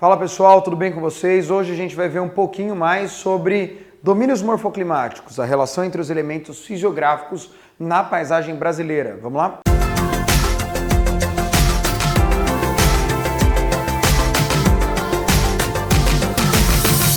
Fala pessoal, tudo bem com vocês? Hoje a gente vai ver um pouquinho mais sobre domínios morfoclimáticos, a relação entre os elementos fisiográficos na paisagem brasileira. Vamos lá?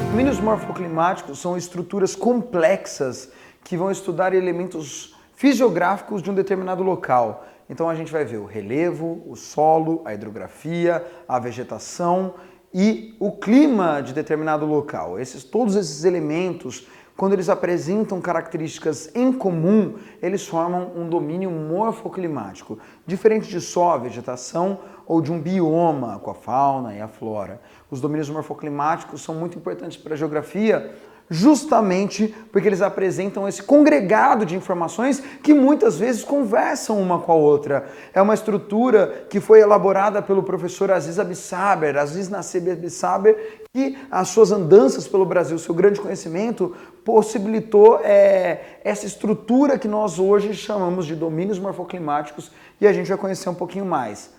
Domínios morfoclimáticos são estruturas complexas que vão estudar elementos fisiográficos de um determinado local. Então a gente vai ver o relevo, o solo, a hidrografia, a vegetação e o clima de determinado local. Todos esses elementos, quando eles apresentam características em comum, eles formam um domínio morfoclimático, diferente de só a vegetação ou de um bioma com a fauna e a flora. Os domínios morfoclimáticos são muito importantes para a geografia, justamente porque eles apresentam esse congregado de informações que muitas vezes conversam uma com a outra. É uma estrutura que foi elaborada pelo professor Aziz Abissaber, Aziz Nasseb Abissaber, que as suas andanças pelo Brasil, seu grande conhecimento, possibilitou essa estrutura que nós hoje chamamos de domínios morfoclimáticos, e a gente vai conhecer um pouquinho mais.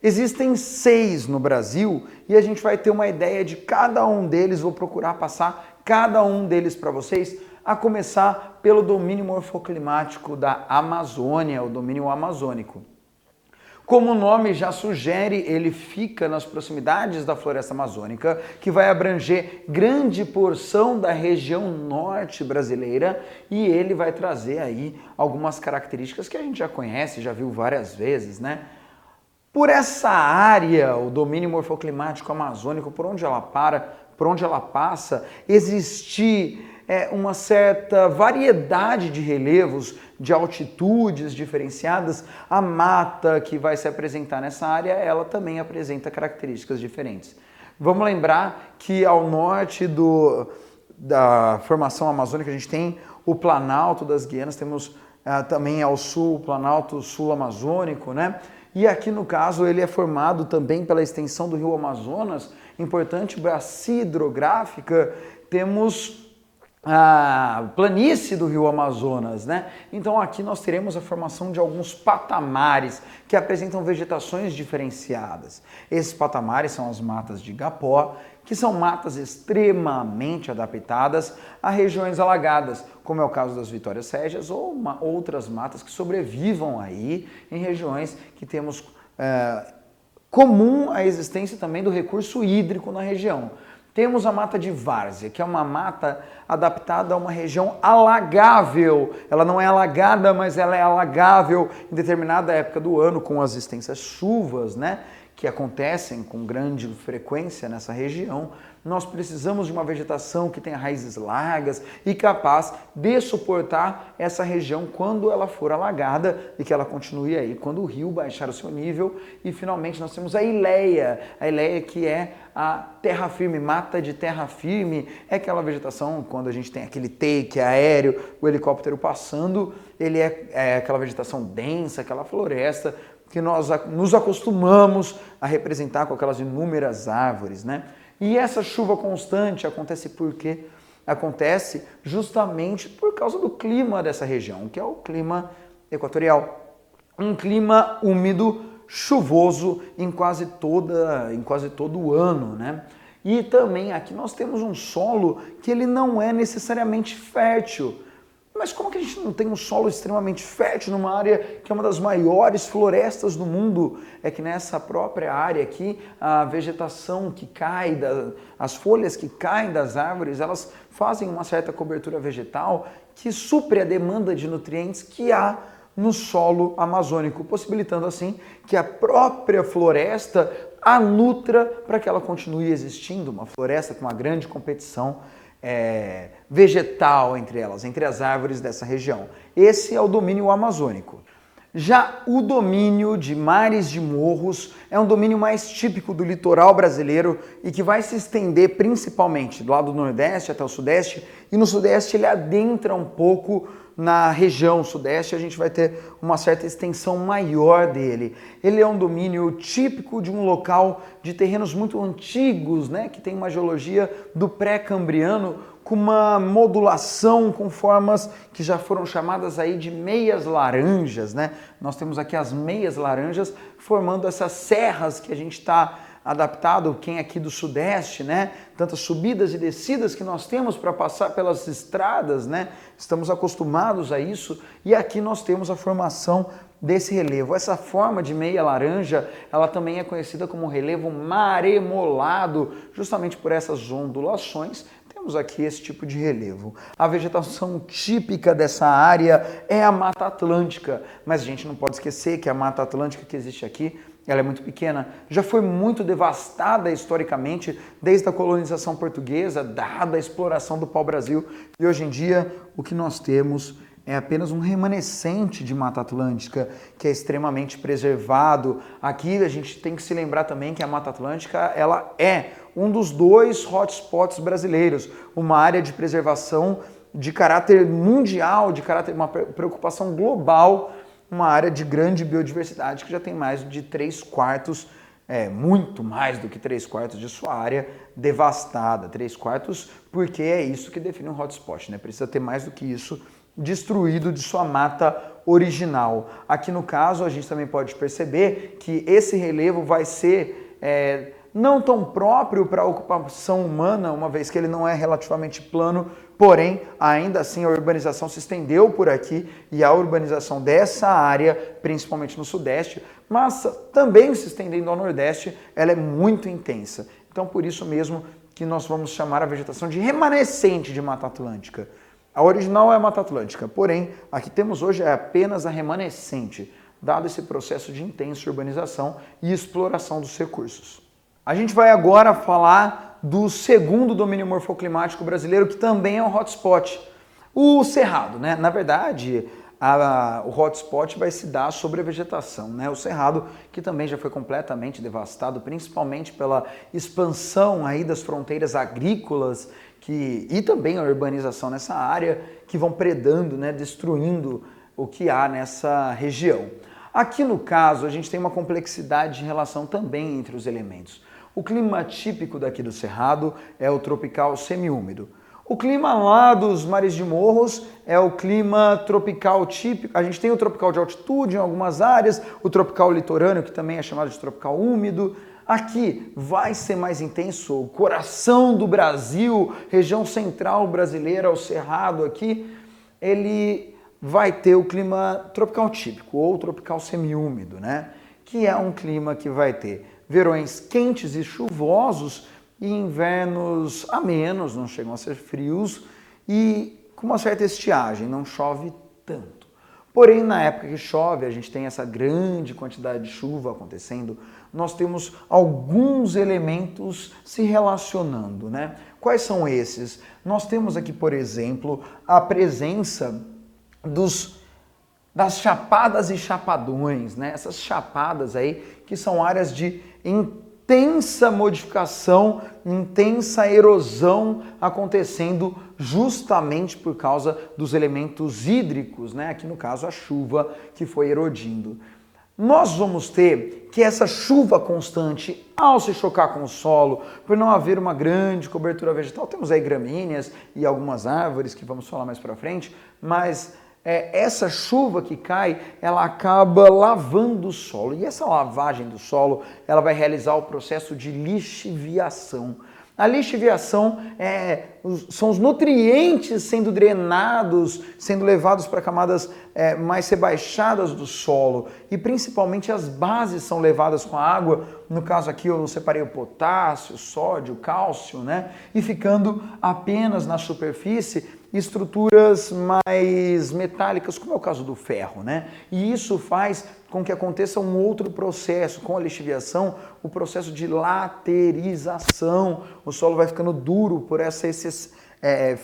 Existem 6 no Brasil e a gente vai ter uma ideia de cada um deles, vou procurar passar cada um deles para vocês, a começar pelo domínio morfoclimático da Amazônia, o domínio amazônico. Como o nome já sugere, ele fica nas proximidades da floresta amazônica, que vai abranger grande porção da região norte brasileira, e ele vai trazer aí algumas características que a gente já conhece, já viu várias vezes, né? Por essa área, o domínio morfoclimático amazônico, por onde ela passa, existe uma certa variedade de relevos, de altitudes diferenciadas. A mata que vai se apresentar nessa área, ela também apresenta características diferentes. Vamos lembrar que ao norte da formação amazônica a gente tem o Planalto das Guianas, temos também ao sul o Planalto Sul-Amazônico, né? E aqui no caso ele é formado também pela extensão do rio Amazonas, importante bacia hidrográfica, temos a planície do rio Amazonas, né? Então aqui nós teremos a formação de alguns patamares que apresentam vegetações diferenciadas. Esses patamares são as matas de igapó, que são matas extremamente adaptadas a regiões alagadas, como é o caso das Vitórias Sérgias ou outras matas que sobrevivam aí em regiões que temos comum a existência também do recurso hídrico na região. Temos a mata de várzea, que é uma mata adaptada a uma região alagável. Ela não é alagada, mas ela é alagável em determinada época do ano, com as extensas chuvas, né, que acontecem com grande frequência nessa região. Nós precisamos de uma vegetação que tenha raízes largas e capaz de suportar essa região quando ela for alagada e que ela continue aí quando o rio baixar o seu nível. E finalmente nós temos a ileia que é a terra firme, mata de terra firme, é aquela vegetação quando a gente tem aquele take aéreo, o helicóptero passando, ele é aquela vegetação densa, aquela floresta que nós nos acostumamos a representar com aquelas inúmeras árvores, né? E essa chuva constante acontece por quê? Acontece justamente por causa do clima dessa região, que é o clima equatorial. Um clima úmido, chuvoso em quase todo o ano, né? E também aqui nós temos um solo que ele não é necessariamente fértil. Mas como que a gente não tem um solo extremamente fértil numa área que é uma das maiores florestas do mundo? É que nessa própria área aqui, a vegetação que cai, as folhas que caem das árvores, elas fazem uma certa cobertura vegetal que supre a demanda de nutrientes que há no solo amazônico, possibilitando assim que a própria floresta a nutra para que ela continue existindo, uma floresta com uma grande competição vegetal entre elas, entre as árvores dessa região. Esse é o domínio amazônico. Já o domínio de mares de morros é um domínio mais típico do litoral brasileiro e que vai se estender principalmente do lado do Nordeste até o Sudeste, e no Sudeste ele adentra um pouco na região Sudeste, a gente vai ter uma certa extensão maior dele. Ele é um domínio típico de um local de terrenos muito antigos, né, que tem uma geologia do pré-cambriano, com uma modulação com formas que já foram chamadas aí de meias laranjas, né? Nós temos aqui as meias laranjas formando essas serras que a gente está adaptado, quem aqui do Sudeste, né? Tantas subidas e descidas que nós temos para passar pelas estradas, né? Estamos acostumados a isso e aqui nós temos a formação desse relevo. Essa forma de meia laranja, ela também é conhecida como relevo maremolado, justamente por essas ondulações. Temos aqui esse tipo de relevo. A vegetação típica dessa área é a Mata Atlântica, mas a gente não pode esquecer que a Mata Atlântica que existe aqui, ela é muito pequena, já foi muito devastada historicamente desde a colonização portuguesa, dada a exploração do pau-brasil, e hoje em dia o que nós temos é apenas um remanescente de Mata Atlântica, que é extremamente preservado. Aqui a gente tem que se lembrar também que a Mata Atlântica ela é um dos 2 hotspots brasileiros, uma área de preservação de caráter mundial, uma preocupação global, uma área de grande biodiversidade que já tem mais de 3/4, muito mais do que 3/4 de sua área devastada. 3/4 porque é isso que define um hotspot, né? Precisa ter mais do que isso destruído de sua mata original. Aqui no caso a gente também pode perceber que esse relevo vai ser não tão próprio para a ocupação humana, uma vez que ele não é relativamente plano, porém, ainda assim a urbanização se estendeu por aqui e a urbanização dessa área, principalmente no Sudeste, mas também se estendendo ao Nordeste, ela é muito intensa. Então, por isso mesmo que nós vamos chamar a vegetação de remanescente de Mata Atlântica. A original é a Mata Atlântica, porém, a que temos hoje é apenas a remanescente, dado esse processo de intensa urbanização e exploração dos recursos. A gente vai agora falar do segundo domínio morfoclimático brasileiro, que também é um hotspot, o Cerrado, né? Na verdade, o hotspot vai se dar sobre a vegetação, né? O Cerrado, que também já foi completamente devastado, principalmente pela expansão aí das fronteiras agrícolas e também a urbanização nessa área, que vão predando, né? Destruindo o que há nessa região. Aqui no caso, a gente tem uma complexidade de relação também entre os elementos. O clima típico daqui do Cerrado é o tropical semiúmido. O clima lá dos mares de morros é o clima tropical típico. A gente tem o tropical de altitude em algumas áreas, o tropical litorâneo, que também é chamado de tropical úmido. Aqui vai ser mais intenso, o coração do Brasil, região central brasileira, o Cerrado aqui, ele vai ter o clima tropical típico ou tropical semiúmido, né? Que é um clima que vai ter verões quentes e chuvosos e invernos amenos, não chegam a ser frios e com uma certa estiagem, não chove tanto. Porém, na época que chove, a gente tem essa grande quantidade de chuva acontecendo, nós temos alguns elementos se relacionando, né? Quais são esses? Nós temos aqui, por exemplo, a presença das chapadas e chapadões, né? Essas chapadas aí que são áreas de intensa modificação, intensa erosão acontecendo justamente por causa dos elementos hídricos, né? Aqui no caso a chuva que foi erodindo. Nós vamos ter que essa chuva constante, ao se chocar com o solo, por não haver uma grande cobertura vegetal, temos aí gramíneas e algumas árvores que vamos falar mais para frente, mas essa chuva que cai, ela acaba lavando o solo. E essa lavagem do solo, ela vai realizar o processo de lixiviação. A lixiviação são os nutrientes sendo drenados, sendo levados para camadas mais rebaixadas do solo. E principalmente as bases são levadas com a água. No caso aqui eu separei o potássio, o sódio, o cálcio, né? E ficando apenas na superfície estruturas mais metálicas, como é o caso do ferro, né? E isso faz com que aconteça um outro processo, com a lixiviação, o processo de laterização. O solo vai ficando duro por essa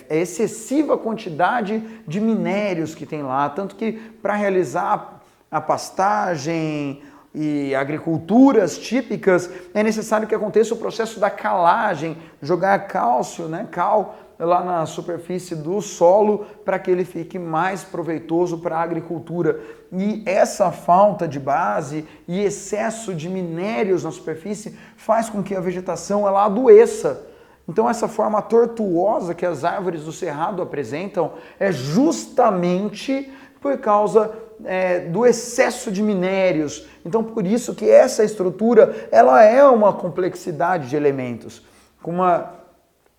excessiva quantidade de minérios que tem lá, tanto que para realizar a pastagem e agriculturas típicas é necessário que aconteça o processo da calagem, jogar cálcio, né, cal, lá na superfície do solo para que ele fique mais proveitoso para a agricultura. E essa falta de base e excesso de minérios na superfície faz com que a vegetação ela adoeça. Então essa forma tortuosa que as árvores do cerrado apresentam é justamente por causa do excesso de minérios. Então, por isso que essa estrutura ela é uma complexidade de elementos, com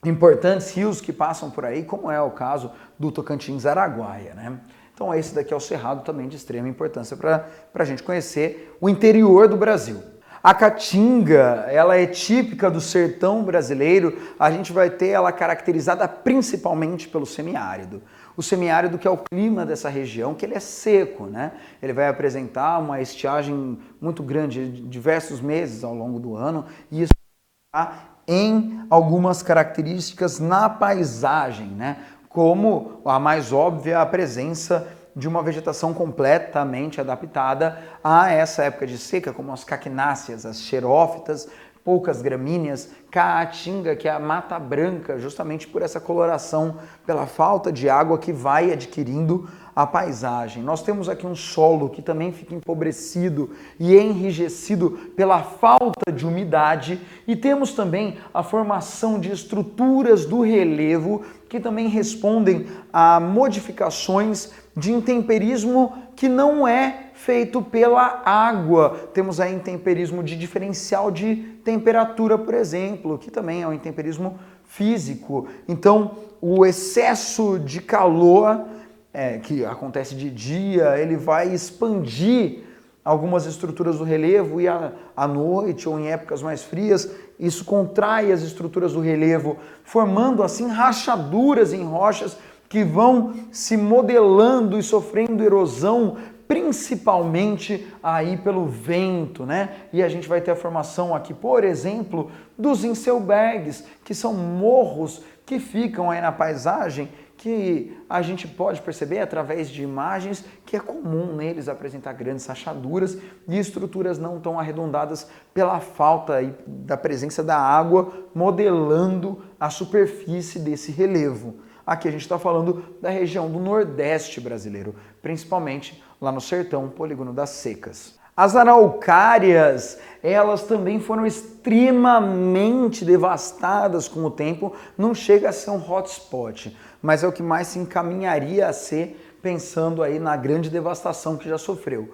importantes rios que passam por aí, como é o caso do Tocantins-Araguaia, né? Então esse daqui é o Cerrado, também de extrema importância para a gente conhecer o interior do Brasil. A caatinga, ela é típica do sertão brasileiro, a gente vai ter ela caracterizada principalmente pelo semiárido. O semiárido que é o clima dessa região, que ele é seco, né? Ele vai apresentar uma estiagem muito grande, diversos meses ao longo do ano, e isso em algumas características na paisagem, né? Como a mais óbvia, a presença de uma vegetação completamente adaptada a essa época de seca, como as caquináceas, as xerófitas, poucas gramíneas, caatinga, que é a mata branca, justamente por essa coloração, pela falta de água que vai adquirindo a paisagem. Nós temos aqui um solo que também fica empobrecido e enrijecido pela falta de umidade, e temos também a formação de estruturas do relevo que também respondem a modificações de intemperismo que não é feito pela água. Temos aí intemperismo de diferencial de temperatura, por exemplo, que também é um intemperismo físico. Então, o excesso de calor que acontece de dia, ele vai expandir algumas estruturas do relevo, e à noite ou em épocas mais frias, isso contrai as estruturas do relevo, formando assim rachaduras em rochas que vão se modelando e sofrendo erosão, principalmente aí pelo vento, né? E a gente vai ter a formação aqui, por exemplo, dos Inselbergs, que são morros que ficam aí na paisagem, que a gente pode perceber através de imagens que é comum neles apresentar grandes rachaduras e estruturas não tão arredondadas pela falta da presença da água modelando a superfície desse relevo. Aqui a gente está falando da região do Nordeste brasileiro, principalmente lá no sertão, polígono das secas. As araucárias, elas também foram extremamente devastadas com o tempo, não chega a ser um hotspot, mas é o que mais se encaminharia a ser, pensando aí na grande devastação que já sofreu.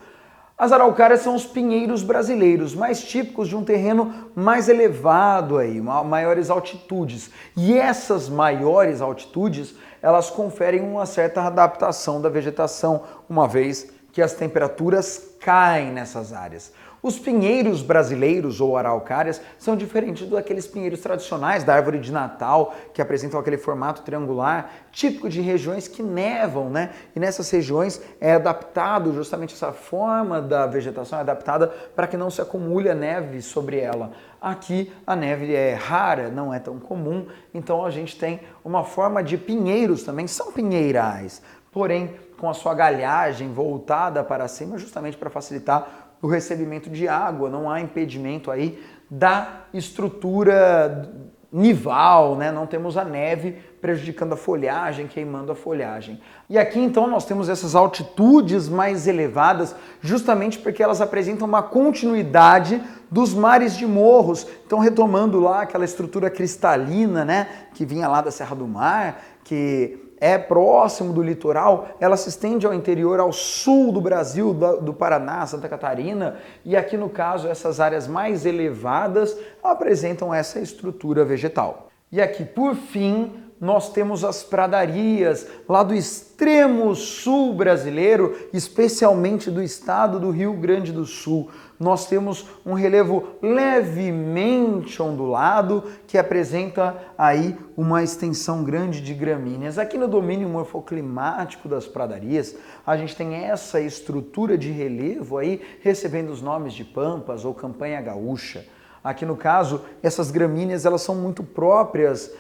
As araucárias são os pinheiros brasileiros, mais típicos de um terreno mais elevado, aí, maiores altitudes. E essas maiores altitudes, elas conferem uma certa adaptação da vegetação, uma vez que as temperaturas caem nessas áreas. Os pinheiros brasileiros ou araucárias são diferentes daqueles pinheiros tradicionais da árvore de Natal, que apresentam aquele formato triangular, típico de regiões que nevam, né? E nessas regiões é adaptado, justamente essa forma da vegetação é adaptada para que não se acumule a neve sobre ela. Aqui a neve é rara, não é tão comum, então a gente tem uma forma de pinheiros também, são pinheirais, porém com a sua galhagem voltada para cima, justamente para facilitar o recebimento de água, não há impedimento aí da estrutura nival, né? Não temos a neve prejudicando a folhagem, queimando a folhagem. E aqui então nós temos essas altitudes mais elevadas, justamente porque elas apresentam uma continuidade dos mares de morros. Então, retomando lá aquela estrutura cristalina, né, que vinha lá da Serra do Mar, que é próximo do litoral, ela se estende ao interior, ao sul do Brasil, do Paraná, Santa Catarina, e aqui no caso essas áreas mais elevadas apresentam essa estrutura vegetal. E aqui por fim nós temos as pradarias lá do extremo sul brasileiro, especialmente do estado do Rio Grande do Sul. Nós temos um relevo levemente ondulado que apresenta aí uma extensão grande de gramíneas. Aqui no domínio morfoclimático das pradarias, a gente tem essa estrutura de relevo aí recebendo os nomes de pampas ou campanha gaúcha. Aqui no caso, essas gramíneas elas são muito próprias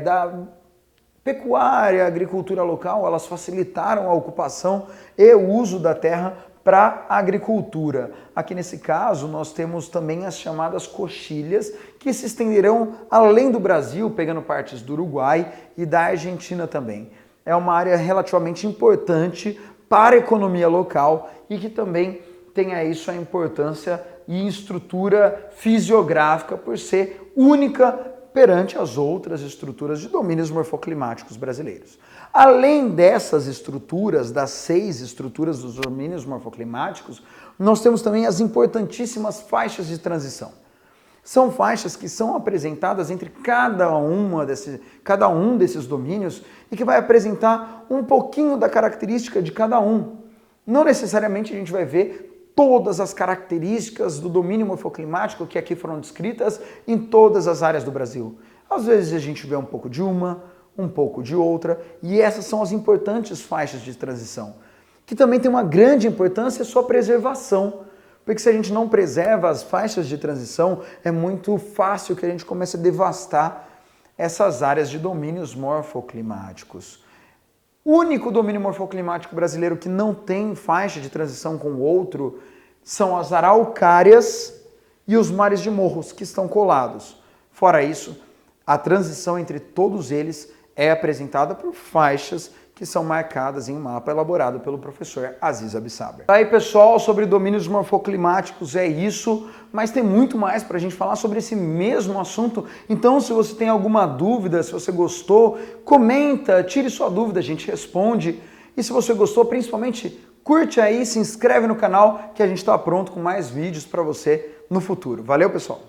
da pecuária, agricultura local, elas facilitaram a ocupação e o uso da terra para a agricultura. Aqui nesse caso, nós temos também as chamadas coxilhas, que se estenderão além do Brasil, pegando partes do Uruguai e da Argentina também. É uma área relativamente importante para a economia local e que também tem aí sua importância e estrutura fisiográfica por ser única perante as outras estruturas de domínios morfoclimáticos brasileiros. Além dessas estruturas, das 6 estruturas dos domínios morfoclimáticos, nós temos também as importantíssimas faixas de transição. São faixas que são apresentadas entre cada um desses domínios e que vai apresentar um pouquinho da característica de cada um. Não necessariamente a gente vai ver todas as características do domínio morfoclimático que aqui foram descritas em todas as áreas do Brasil. Às vezes a gente vê um pouco de uma, um pouco de outra, e essas são as importantes faixas de transição, que também tem uma grande importância a sua preservação. Porque se a gente não preserva as faixas de transição, é muito fácil que a gente comece a devastar essas áreas de domínios morfoclimáticos. O único domínio morfoclimático brasileiro que não tem faixa de transição com o outro são as araucárias e os mares de morros, que estão colados. Fora isso, a transição entre todos eles é apresentada por faixas que são marcadas em um mapa elaborado pelo professor Aziz Absaber. Aí, pessoal, sobre domínios morfoclimáticos é isso, mas tem muito mais para a gente falar sobre esse mesmo assunto. Então, se você tem alguma dúvida, se você gostou, comenta, tire sua dúvida, a gente responde. E se você gostou, principalmente, curte aí, se inscreve no canal, que a gente está pronto com mais vídeos para você no futuro. Valeu, pessoal!